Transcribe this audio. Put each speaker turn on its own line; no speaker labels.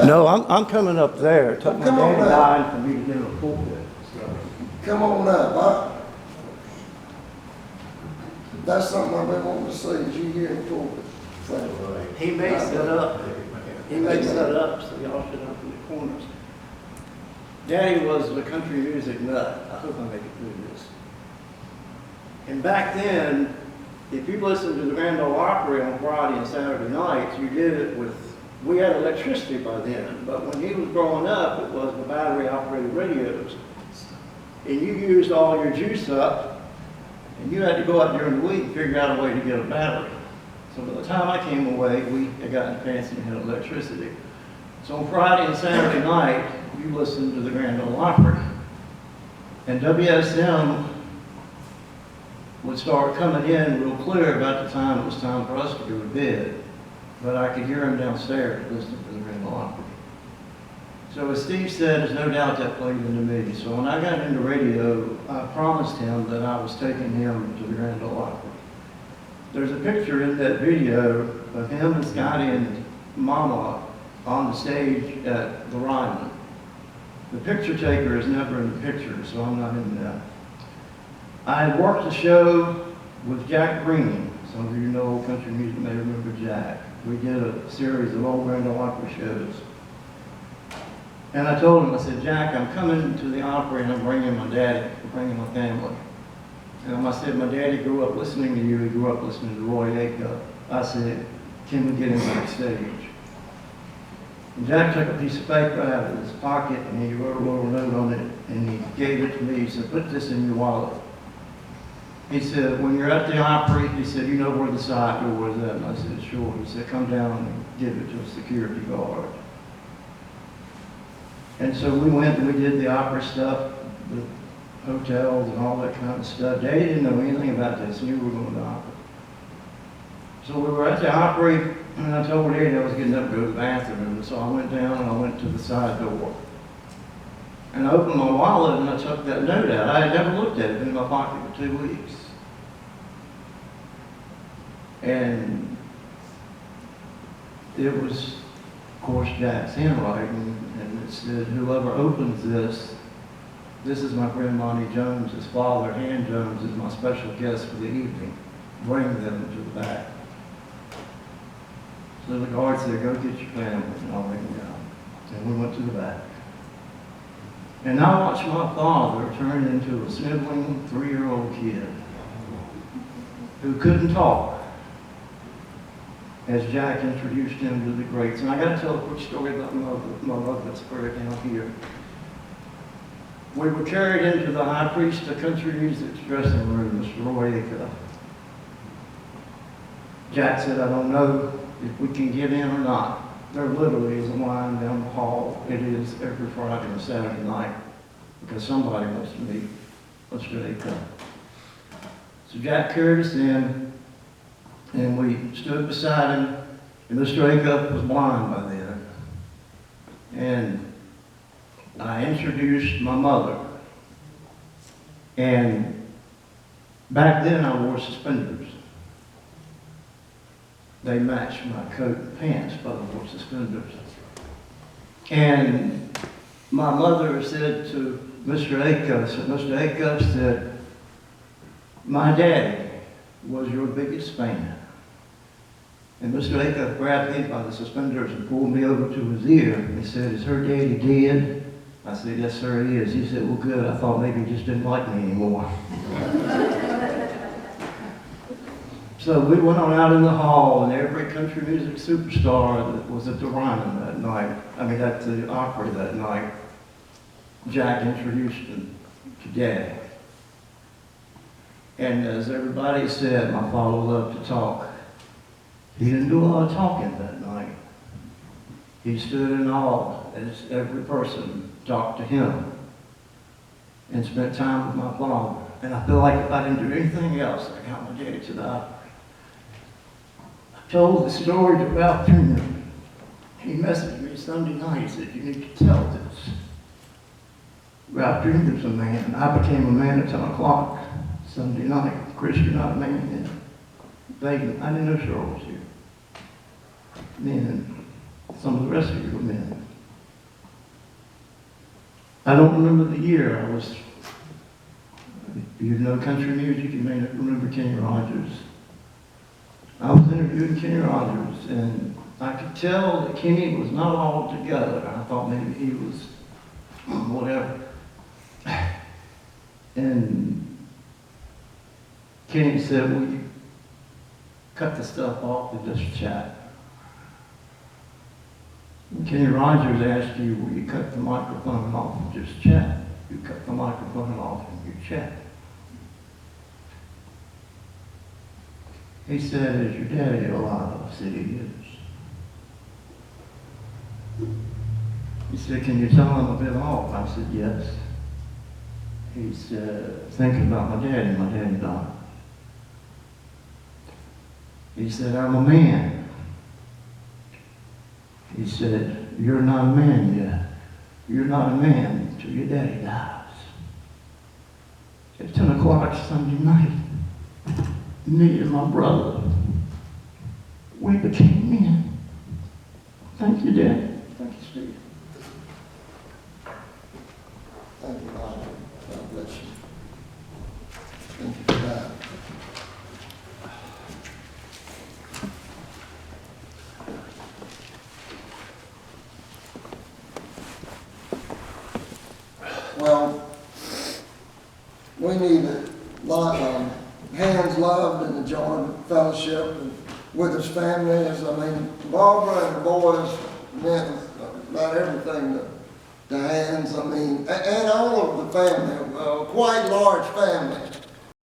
No, I'm coming up there. It took my
Come on
daddy
up.
dying for me to get a pulpit. So.
Come on up, huh? That's something I've been wanting to see, is you here in the pulpit.
He makes that up. He makes that up so y'all should up in the corners. Daddy was the country music nut. I hope I make it through this. And back then, if you listened to the Grand Ole Opry on Friday and Saturday nights, you did it with, we had electricity by then, but when he was growing up, it was the battery operated radios. And you used all your juice up, and you had to go out during the week and figure out a way to get a battery. So by the time I came away, we had gotten fancy and had electricity. So on Friday and Saturday night, you listened to the Grand Ole Opry. And WSM would start coming in real clear about the time it was time for us to go to bed. But I could hear him downstairs listening to the Grand Ole Opry. So as Steve said, there's no doubt that played into me. So when I got into radio, I promised him that I was taking him to the Grand Ole Opry. There's a picture in that video of him and Scotty and Mama on the stage at the Ryman. The picture taker is never in the picture, so I'm not in that. I had worked a show with Jack Green. Some of you know old country music may remember Jack. We did a series of old Grand Ole Opry shows. And I told him, I said, Jack, I'm coming to the Opry and I'm bringing my daddy, I'm bringing my family. And I said, my daddy grew up listening to you, he grew up listening to Roy Acuff. I said, can we get him backstage? And Jack took a piece of paper out of his pocket and he wrote a little note on it and he gave it to me. He said, put this in your wallet. He said, when you're at the Opry, he said, you know where the side door is at? And I said, sure. He said, come down and give it to a security guard. And so we went and we did the Opry stuff, the hotels and all that kind of stuff. Daddy didn't know anything about this, knew we were going to the Opry. So we were at the Opry, and I told Daddy I was getting up to go to the bathroom. And so I went down and I went to the side door. And I opened my wallet and I took that note out. I had never looked at it, it was in my pocket for 2 weeks. And it was, of course, Jack's handwriting, and it said, whoever opens this, this is my friend Monty Jones, his father, Han Jones, is my special guest for the evening. Bring them to the back. So the guard said, go get your family, and I'll bring them down. And we went to the back. And I watched my father turn into a sniveling 3-year-old kid who couldn't talk as Jack introduced him to the greats. And I got to tell a quick story about my love that's buried down here. We were carried into the high priest of country music's dressing room, Mr. Roy Acuff. Jack said, I don't know if we can get in or not. There literally is a line down the hall. It is every Friday and Saturday night because somebody wants to meet Mr. Acuff. So Jack carried us in and we stood beside him, and Mr. Acuff was blind by then. And I introduced my mother. And back then I wore suspenders. They matched my coat and pants, but I wore suspenders. And my mother said to Mr. Acuff said, my daddy was your biggest fan. And Mr. Acuff grabbed me by the suspenders and pulled me over to his ear. And he said, is her daddy dead? I said, yes, sir, he is. He said, well, good. I thought maybe he just didn't like me anymore. So we went on out in the hall, and every country music superstar that was at the Ryman that night, at the Opry that night, Jack introduced him to Daddy. And as everybody said, my father loved to talk. He didn't do a lot of talking that night. He stood in awe as every person talked to him and spent time with my father. And I feel like if I didn't do anything else, I got my daddy to the Opry. I told the story to Ralph Jr. He messaged me Sunday night. He said, you need to tell this. Ralph Jr. was a man. I became a man at 10 o'clock Sunday night. Chris, you're not a man yet. Baby, I didn't know Cheryl was here. Men, some of the rest of you were men. I don't remember the year. I was, you know country music, you may not remember Kenny Rogers. I was interviewing Kenny Rogers, and I could tell that Kenny was not all together. I thought maybe he was whatever. And Kenny said, "Will you cut the stuff off and just chat?" And Kenny Rogers asked you, "Will you cut the microphone off and just chat?" You cut the microphone off and you chat. He said, "Is your daddy alive?" I said, "He is." He said, "Can you tell him a bit off?" I said, "Yes." He said, "Thinking about my daddy died." He said, "I'm a man." He said, "You're not a man yet. You're not a man until your daddy dies." At 10 o'clock Sunday night, me and my brother, we became men. Thank you, Dad. Thank you, Steve.
Thank you, Bob. God bless you. Thank you for that. Well, we need a lot of hands loved and the joy of fellowship and with his family. I mean, Barbara and the boys meant about everything to hands. I mean, and all of the family, quite large family.